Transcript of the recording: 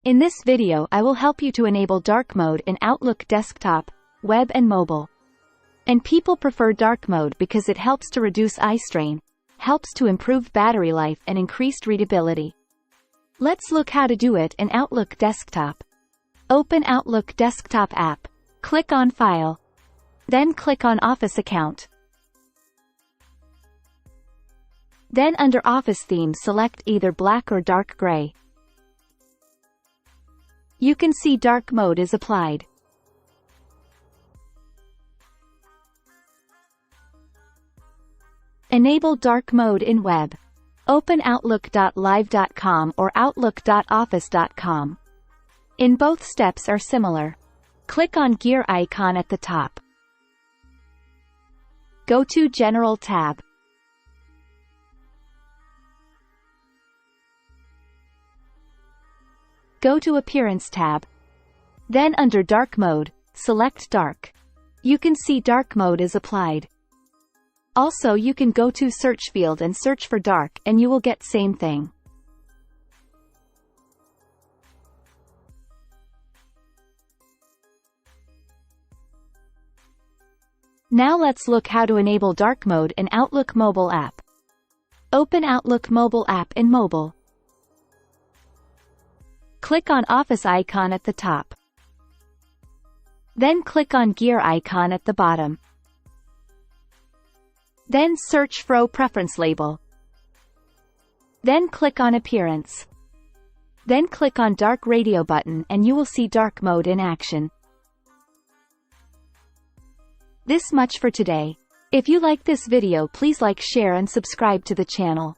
In this video I will help you to enable dark mode in Outlook desktop, web and mobile. And people prefer dark mode because it helps to reduce eye strain, helps to improve battery life and increased readability. Let's look how to do it in Outlook desktop. Open Outlook desktop app, click on File. Then click on Office account. Then under Office theme select either black or dark gray. You can see dark mode is applied. Enable dark mode in web. Open outlook.live.com or outlook.office.com. In both steps are similar. Click on gear icon at the top. Go to General tab. Go to Appearance tab. Then under Dark Mode, select Dark. You can see dark mode is applied. Also you can go to Search field and search for dark and you will get same thing. Now let's look how to enable dark mode in Outlook mobile app. Open Outlook mobile app in mobile. Click on Office icon at the top. Then click on Gear icon at the bottom. Then search for Preference label. Then click on Appearance. Then click on Dark Radio button and you will see dark mode in action. This much for today. If you like this video, please like, share and subscribe to the channel.